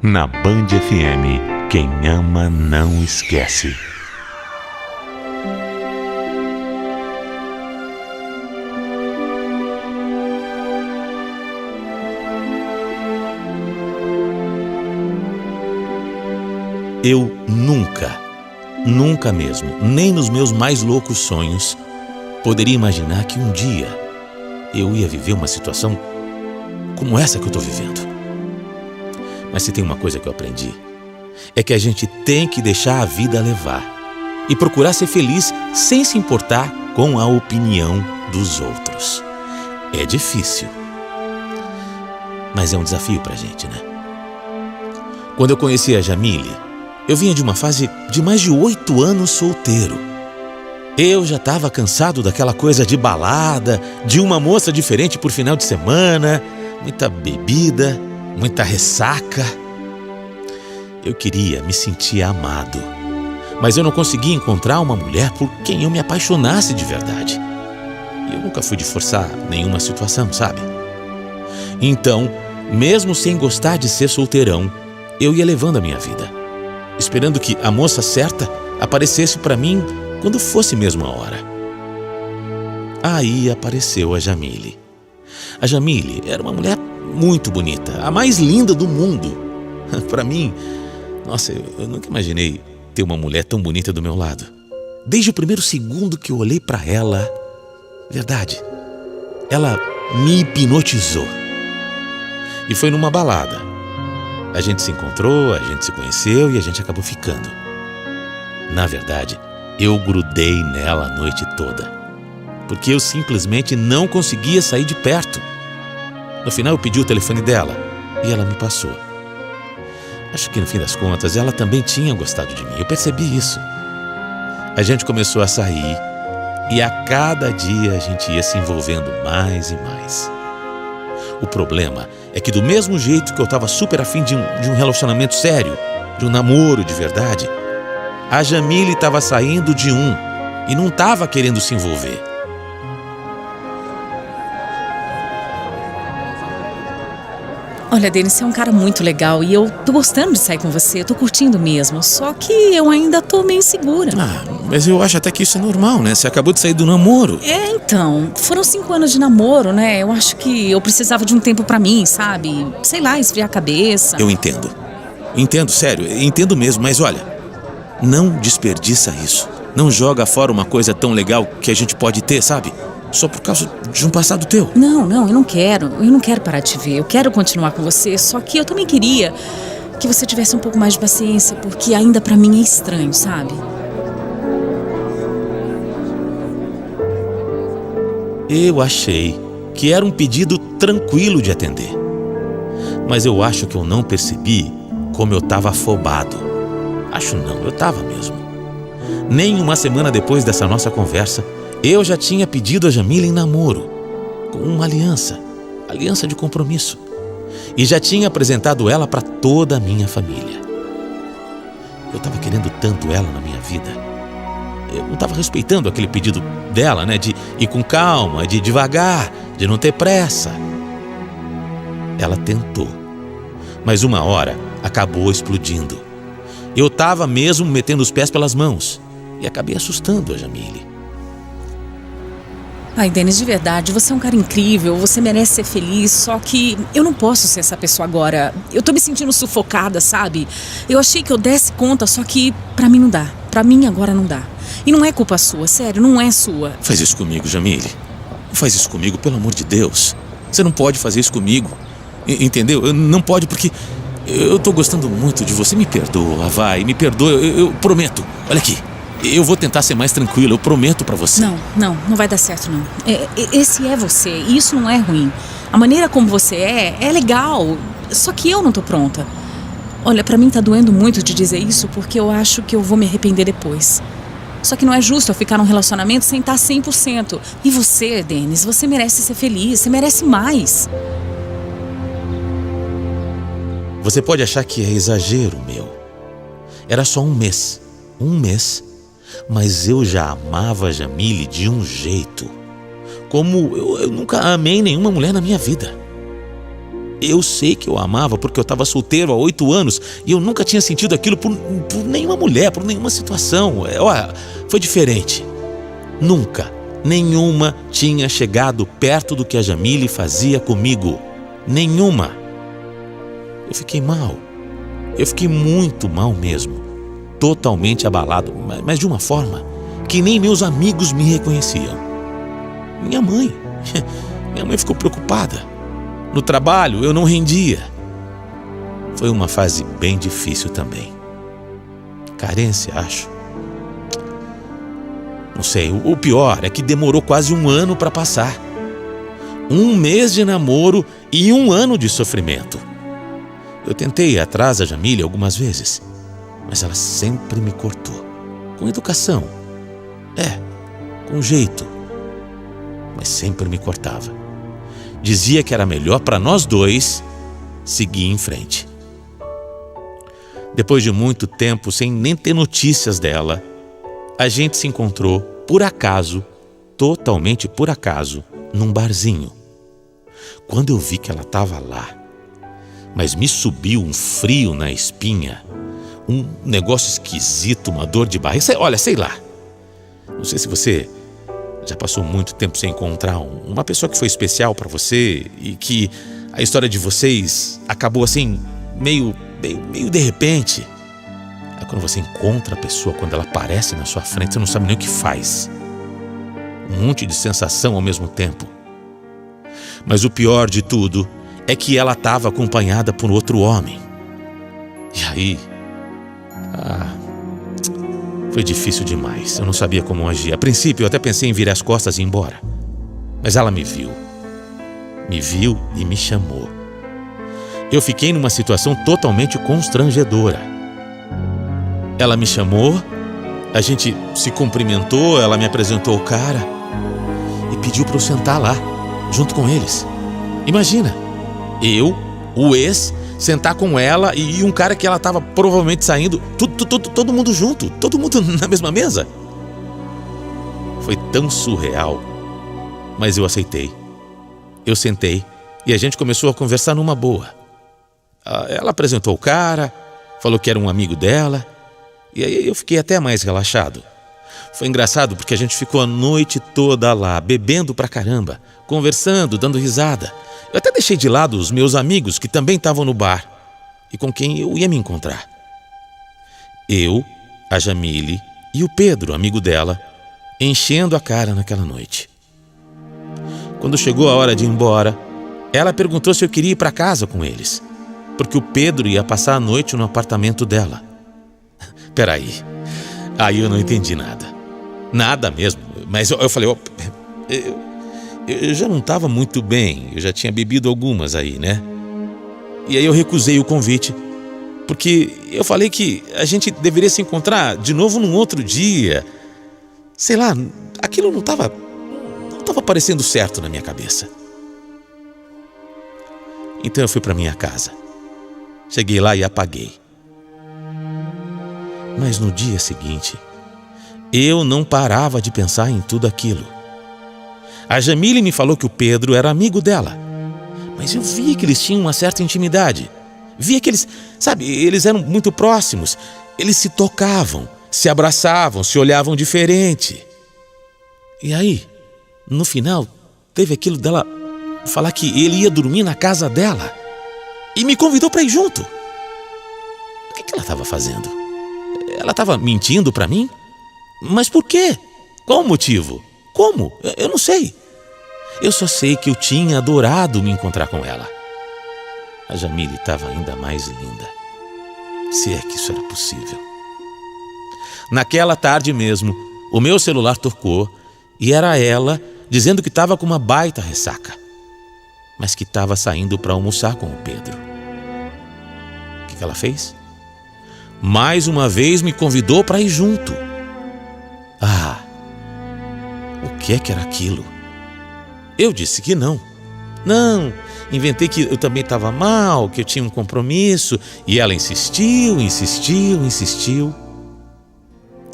Na Band FM, quem ama não esquece. Eu nunca mesmo, nem nos meus mais loucos sonhos, poderia imaginar que um dia eu ia viver uma situação como essa que eu estou vivendo. Mas se tem uma coisa que eu aprendi, é que a gente tem que deixar a vida levar e procurar ser feliz sem se importar com a opinião dos outros. É difícil, mas é um desafio pra gente, né? Quando eu conheci a Jamile, eu vinha de uma fase de mais de 8 anos solteiro. Eu já estava cansado daquela coisa de balada, de uma moça diferente por final de semana, muita bebida, muita ressaca. Eu queria me sentir amado, mas eu não conseguia encontrar uma mulher por quem eu me apaixonasse de verdade. E eu nunca fui de forçar nenhuma situação, sabe? Então, mesmo sem gostar de ser solteirão, eu ia levando a minha vida, esperando que a moça certa aparecesse para mim quando fosse mesmo a hora. Aí apareceu a Jamile. A Jamile era uma mulher muito bonita, a mais linda do mundo. Para mim, nossa, eu nunca imaginei ter uma mulher tão bonita do meu lado. Desde o primeiro segundo que eu olhei para ela, verdade, ela me hipnotizou. E foi numa balada. A gente se encontrou, a gente se conheceu e a gente acabou ficando. Na verdade, eu grudei nela a noite toda, porque eu simplesmente não conseguia sair de perto. No final eu pedi o telefone dela e ela me passou. Acho que no fim das contas ela também tinha gostado de mim, eu percebi isso. A gente começou a sair e a cada dia a gente ia se envolvendo mais e mais. O problema é que do mesmo jeito que eu estava super afim de um relacionamento sério, de um namoro de verdade, a Jamile estava saindo de um e não estava querendo se envolver. Olha, Denis, você é um cara muito legal e eu tô gostando de sair com você, eu tô curtindo mesmo, só que eu ainda tô meio insegura. Mas eu acho até que isso é normal, né? Você acabou de sair do namoro. Então, foram 5 anos de namoro, né? Eu acho que eu precisava de um tempo pra mim, sabe? Sei lá, esfriar a cabeça. Eu entendo. Entendo, sério, entendo mesmo, mas olha, não desperdiça isso. Não joga fora uma coisa tão legal que a gente pode ter, sabe? Só por causa de um passado teu. Não, eu não quero parar de te ver, eu quero continuar com você, só que eu também queria que você tivesse um pouco mais de paciência, porque ainda pra mim é estranho, sabe? Eu achei que era um pedido tranquilo de atender, mas eu acho que eu não percebi como eu tava afobado. Acho não, eu tava mesmo. Nem uma semana depois dessa nossa conversa, eu já tinha pedido a Jamile em namoro, com uma aliança de compromisso, e já tinha apresentado ela para toda a minha família. Eu estava querendo tanto ela na minha vida. Eu não estava respeitando aquele pedido dela, né, de ir com calma, de ir devagar, de não ter pressa. Ela tentou, mas uma hora acabou explodindo. Eu estava mesmo metendo os pés pelas mãos e acabei assustando a Jamile. Ai, Denis, de verdade, você é um cara incrível, você merece ser feliz, só que eu não posso ser essa pessoa agora. Eu tô me sentindo sufocada, sabe? Eu achei que eu desse conta, só que pra mim não dá. Pra mim agora não dá. E não é culpa sua, sério, não é sua. Faz isso comigo, Jamile. Não faz isso comigo, pelo amor de Deus. Você não pode fazer isso comigo. Entendeu? Não pode porque eu tô gostando muito de você. Me perdoa, vai, me perdoa, eu prometo. Olha aqui. Eu vou tentar ser mais tranquilo, eu prometo pra você. Não vai dar certo, não. Esse é você, e isso não é ruim. A maneira como você é legal, só que eu não tô pronta. Olha, pra mim tá doendo muito de dizer isso, porque eu acho que eu vou me arrepender depois. Só que não é justo eu ficar num relacionamento sem estar 100%. E você, Denis, você merece ser feliz, você merece mais. Você pode achar que é exagero meu. Era só um mês. Mas eu já amava a Jamile de um jeito como eu nunca amei nenhuma mulher na minha vida. Eu sei que eu amava porque eu estava solteiro há 8 anos e eu nunca tinha sentido aquilo por nenhuma mulher, por nenhuma situação. Olha, foi diferente. Nunca, nenhuma tinha chegado perto do que a Jamile fazia comigo. Nenhuma. Eu fiquei mal. Eu fiquei muito mal mesmo. Totalmente abalado, mas de uma forma que nem meus amigos me reconheciam. Minha mãe ficou preocupada. No trabalho eu não rendia. Foi uma fase bem difícil também. Carência, acho. Não sei, o pior é que demorou quase 1 ano para passar. 1 mês de namoro e 1 ano de sofrimento. Eu tentei ir atrás da Jamile algumas vezes, mas ela sempre me cortou. Com educação. Com jeito. Mas sempre me cortava. Dizia que era melhor para nós dois seguir em frente. Depois de muito tempo, sem nem ter notícias dela, a gente se encontrou, por acaso, totalmente por acaso, num barzinho. Quando eu vi que ela estava lá, mas me subiu um frio na espinha, um negócio esquisito, uma dor de barriga. Olha, sei lá. Não sei se você já passou muito tempo sem encontrar uma pessoa que foi especial para você e que a história de vocês acabou assim, meio de repente. É quando você encontra a pessoa, quando ela aparece na sua frente, você não sabe nem o que faz. Um monte de sensação ao mesmo tempo. Mas o pior de tudo é que ela estava acompanhada por outro homem. E aí... foi difícil demais. Eu não sabia como agir. A princípio eu até pensei em virar as costas e ir embora. Mas ela me viu. Me viu e me chamou. Eu fiquei numa situação totalmente constrangedora. Ela me chamou, a gente se cumprimentou, ela me apresentou o cara e pediu para eu sentar lá, junto com eles. Imagina, eu, o ex, sentar com ela e um cara que ela estava provavelmente saindo, todo mundo junto, todo mundo na mesma mesa. Foi tão surreal, mas eu aceitei. Eu sentei e a gente começou a conversar numa boa. Ela apresentou o cara, falou que era um amigo dela, e aí eu fiquei até mais relaxado. Foi engraçado porque a gente ficou a noite toda lá, bebendo pra caramba, conversando, dando risada. Eu até deixei de lado os meus amigos que também estavam no bar e com quem eu ia me encontrar. Eu, a Jamile e o Pedro, amigo dela, enchendo a cara naquela noite. Quando chegou a hora de ir embora, ela perguntou se eu queria ir para casa com eles, porque o Pedro ia passar a noite no apartamento dela. Peraí, aí eu não entendi nada. Nada mesmo, mas eu falei, eu já não estava muito bem, eu já tinha bebido algumas aí, né? E aí eu recusei o convite, porque eu falei que a gente deveria se encontrar de novo num outro dia. Sei lá, aquilo não estava parecendo certo na minha cabeça. Então eu fui para minha casa. Cheguei lá e apaguei. Mas no dia seguinte, eu não parava de pensar em tudo aquilo. A Jamile me falou que o Pedro era amigo dela, mas eu via que eles tinham uma certa intimidade. Via que eles eram muito próximos. Eles se tocavam, se abraçavam, se olhavam diferente. E aí, no final, teve aquilo dela falar que ele ia dormir na casa dela e me convidou para ir junto. O que ela estava fazendo? Ela estava mentindo para mim? Mas por quê? Qual o motivo? Como? Eu não sei. Eu só sei que eu tinha adorado me encontrar com ela. A Jamile estava ainda mais linda. Se é que isso era possível. Naquela tarde mesmo, o meu celular tocou e era ela dizendo que estava com uma baita ressaca, mas que estava saindo para almoçar com o Pedro. O que ela fez? Mais uma vez me convidou para ir junto. O que era aquilo? Eu disse que não. Não, inventei que eu também estava mal, que eu tinha um compromisso, e ela insistiu,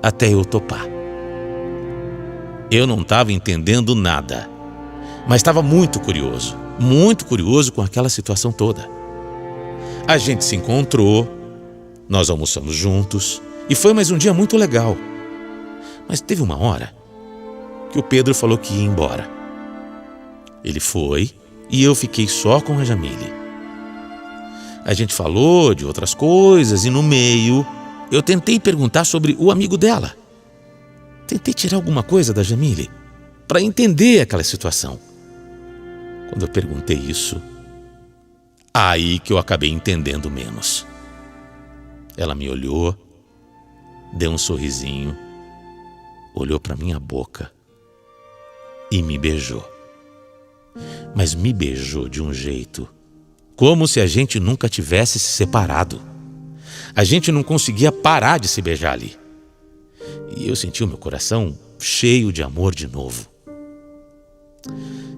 até eu topar. Eu não estava entendendo nada, mas estava muito curioso. muito curioso com aquela situação toda. A gente se encontrou, nós almoçamos juntos e foi mais um dia muito legal. Mas teve uma hora que o Pedro falou que ia embora. Ele foi e eu fiquei só com a Jamile. A gente falou de outras coisas e no meio eu tentei perguntar sobre o amigo dela. Tentei tirar alguma coisa da Jamile para entender aquela situação. Quando eu perguntei isso, aí que eu acabei entendendo menos. Ela me olhou, deu um sorrisinho, olhou para minha boca e me beijou. Mas me beijou de um jeito como se a gente nunca tivesse se separado. A gente não conseguia parar de se beijar ali. E eu senti o meu coração cheio de amor de novo.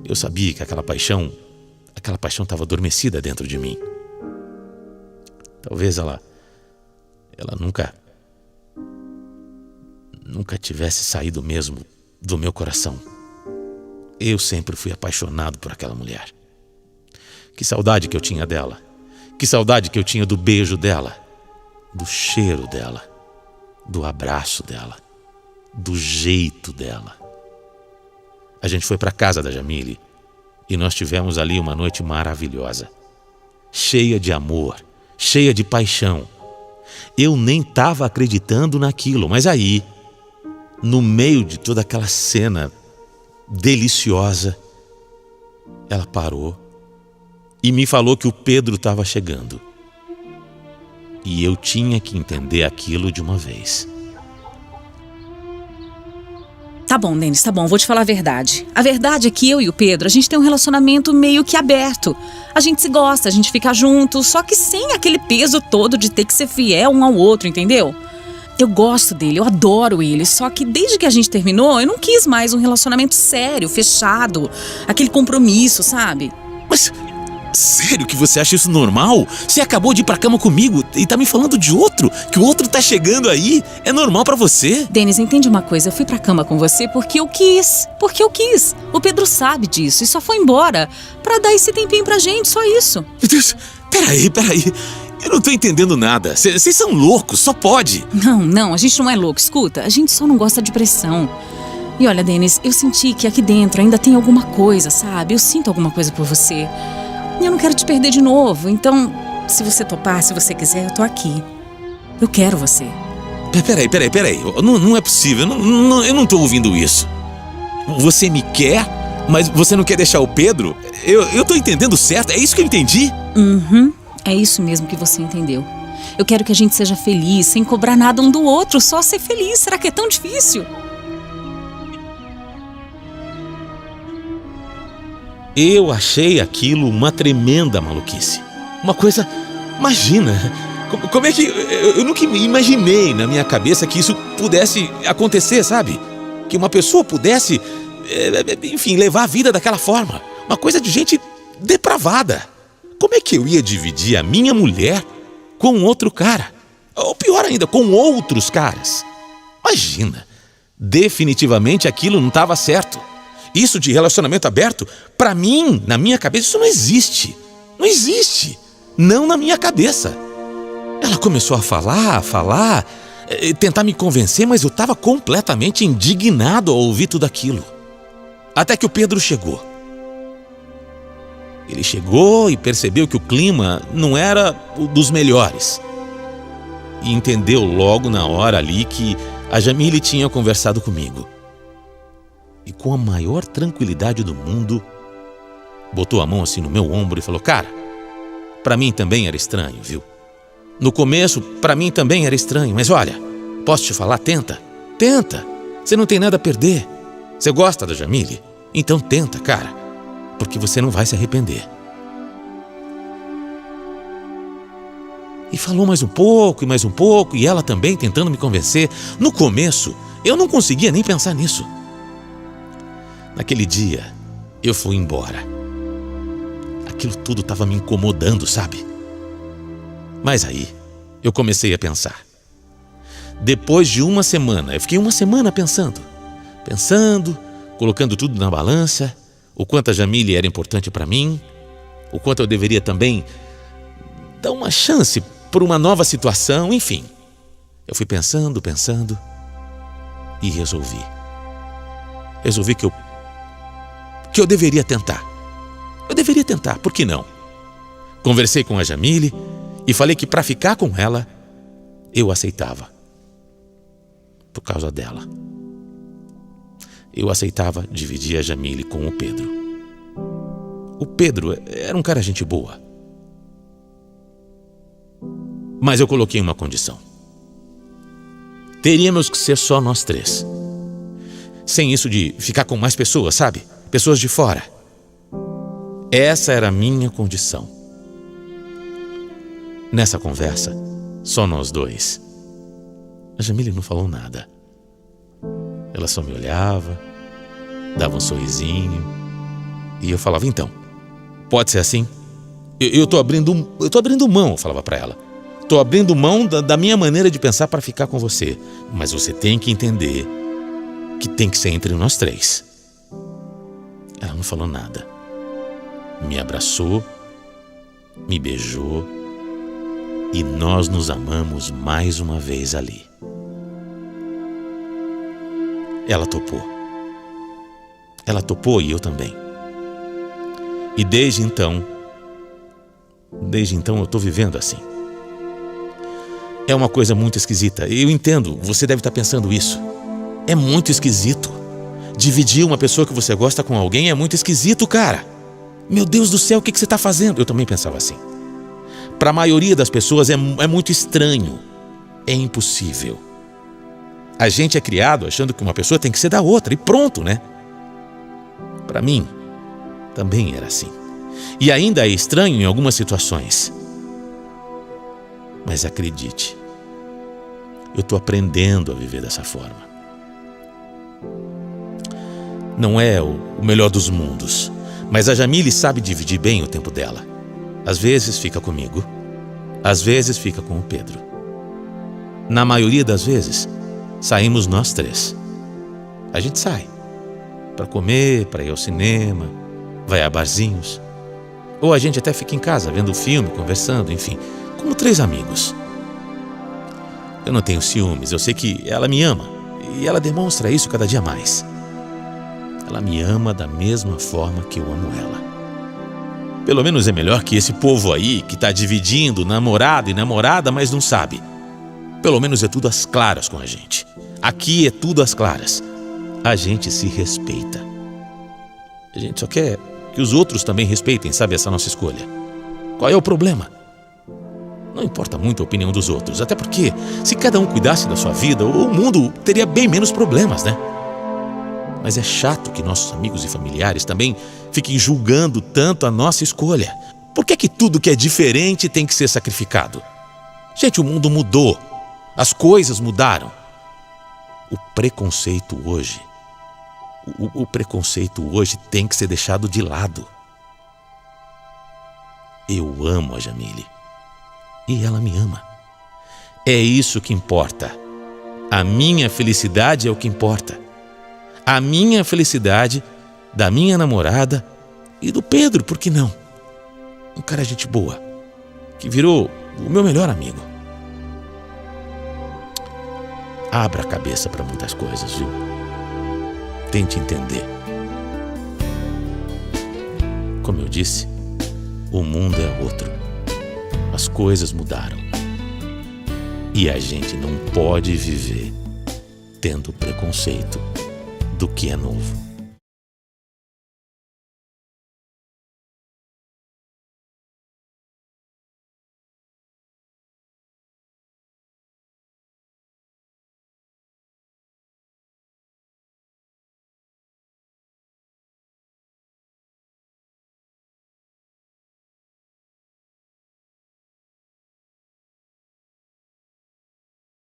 Eu sabia que aquela paixão estava adormecida dentro de mim. Talvez ela nunca tivesse saído mesmo do meu coração. Eu sempre fui apaixonado por aquela mulher. Que saudade que eu tinha dela. Que saudade que eu tinha do beijo dela, do cheiro dela, do abraço dela, do jeito dela. A gente foi para a casa da Jamile e nós tivemos ali uma noite maravilhosa, cheia de amor, cheia de paixão. Eu nem estava acreditando naquilo, mas aí, no meio de toda aquela cena deliciosa, ela parou e me falou que o Pedro estava chegando. E eu tinha que entender aquilo de uma vez. Tá bom, Denis, tá bom, vou te falar a verdade. A verdade é que eu e o Pedro, a gente tem um relacionamento meio que aberto. A gente se gosta, a gente fica junto, só que sem aquele peso todo de ter que ser fiel um ao outro, entendeu? Eu gosto dele, eu adoro ele, só que desde que a gente terminou, eu não quis mais um relacionamento sério, fechado, aquele compromisso, sabe? Mas sério que você acha isso normal? Você acabou de ir pra cama comigo e tá me falando de outro, que o outro tá chegando aí. É normal pra você? Denis, entende uma coisa, eu fui pra cama com você porque eu quis. O Pedro sabe disso e só foi embora pra dar esse tempinho pra gente, só isso. Meu Deus, peraí. Eu não tô entendendo nada. Vocês são loucos, só pode. Não, a gente não é louco, escuta, a gente só não gosta de pressão. E olha, Denis, eu senti que aqui dentro ainda tem alguma coisa, sabe? Eu sinto alguma coisa por você. E eu não quero te perder de novo, então, se você topar, se você quiser, eu tô aqui. Eu quero você. Peraí. Não é possível, eu não tô ouvindo isso. Você me quer, mas você não quer deixar o Pedro? Eu tô entendendo certo? É isso que eu entendi? É isso mesmo que você entendeu. Eu quero que a gente seja feliz, sem cobrar nada um do outro, só ser feliz. Será que é tão difícil? Eu achei aquilo uma tremenda maluquice. Uma coisa... Imagina... Como é que... Eu nunca imaginei na minha cabeça que isso pudesse acontecer, sabe? Que uma pessoa pudesse... Enfim, levar a vida daquela forma. Uma coisa de gente depravada. Como é que eu ia dividir a minha mulher com outro cara? Ou pior ainda, com outros caras? Imagina. Definitivamente aquilo não estava certo. Isso de relacionamento aberto, pra mim, na minha cabeça, isso não existe. Não existe. Não na minha cabeça. Ela começou a falar, tentar me convencer, mas eu estava completamente indignado ao ouvir tudo aquilo. Até que o Pedro chegou. Ele chegou e percebeu que o clima não era o dos melhores. E entendeu logo na hora ali que a Jamile tinha conversado comigo. E com a maior tranquilidade do mundo, botou a mão assim no meu ombro e falou: cara, pra mim também era estranho, viu? No começo, pra mim também era estranho, mas olha, posso te falar? Tenta. Você não tem nada a perder. Você gosta da Jamile? Então tenta, cara, porque você não vai se arrepender. E falou mais um pouco, e ela também tentando me convencer. No começo, eu não conseguia nem pensar nisso. Naquele dia, eu fui embora. Aquilo tudo estava me incomodando, sabe? Mas aí, eu comecei a pensar. Depois de uma semana, eu fiquei uma semana pensando, colocando tudo na balança, o quanto a Jamile era importante para mim, o quanto eu deveria também dar uma chance por uma nova situação, enfim. Eu fui pensando e resolvi que eu deveria tentar. Eu deveria tentar, por que não? Conversei com a Jamile e falei que para ficar com ela, eu aceitava. Por causa dela. Eu aceitava dividir a Jamile com o Pedro. O Pedro era um cara gente boa. Mas eu coloquei uma condição. Teríamos que ser só nós três. Sem isso de ficar com mais pessoas, sabe? Pessoas de fora. Essa era a minha condição. Nessa conversa, só nós dois. A Jamile não falou nada. Ela só me olhava, dava um sorrisinho, e eu falava, então, pode ser assim? Eu tô abrindo mão, eu falava pra ela. Tô abrindo mão da minha maneira de pensar para ficar com você. Mas você tem que entender que tem que ser entre nós três. Ela não falou nada. Me abraçou, me beijou, e nós nos amamos mais uma vez ali. Ela topou. Ela topou e eu também. E desde então eu tô vivendo assim. É uma coisa muito esquisita. Eu entendo, você deve estar pensando isso. É muito esquisito. Dividir uma pessoa que você gosta com alguém é muito esquisito, cara. Meu Deus do céu, o que você está fazendo? Eu também pensava assim. Para a maioria das pessoas é muito estranho. É impossível. A gente é criado achando que uma pessoa tem que ser da outra e pronto, né? Para mim, também era assim. E ainda é estranho em algumas situações. Mas acredite, eu estou aprendendo a viver dessa forma. Não é o melhor dos mundos, mas a Jamile sabe dividir bem o tempo dela. Às vezes fica comigo, às vezes fica com o Pedro. Na maioria das vezes, saímos nós três. A gente sai para comer, para ir ao cinema, vai a barzinhos. Ou a gente até fica em casa vendo filme, conversando, enfim, como três amigos. Eu não tenho ciúmes, eu sei que ela me ama e ela demonstra isso cada dia mais. Ela me ama da mesma forma que eu amo ela. Pelo menos é melhor que esse povo aí que tá dividindo namorado e namorada, mas não sabe. Pelo menos é tudo às claras com a gente. Aqui é tudo às claras. A gente se respeita. A gente só quer que os outros também respeitem, sabe, essa nossa escolha. Qual é o problema? Não importa muito a opinião dos outros, até porque se cada um cuidasse da sua vida, o mundo teria bem menos problemas, né? Mas é chato que nossos amigos e familiares também fiquem julgando tanto a nossa escolha. Por que é que tudo que é diferente tem que ser sacrificado? Gente, o mundo mudou. As coisas mudaram. O preconceito hoje tem que ser deixado de lado. Eu amo a Jamile. E ela me ama. É isso que importa. A minha felicidade é o que importa. A minha felicidade, da minha namorada e do Pedro, por que não? Um cara gente boa, que virou o meu melhor amigo. Abra a cabeça para muitas coisas, viu? Tente entender. Como eu disse, o mundo é outro. As coisas mudaram. E a gente não pode viver tendo preconceito do que é novo.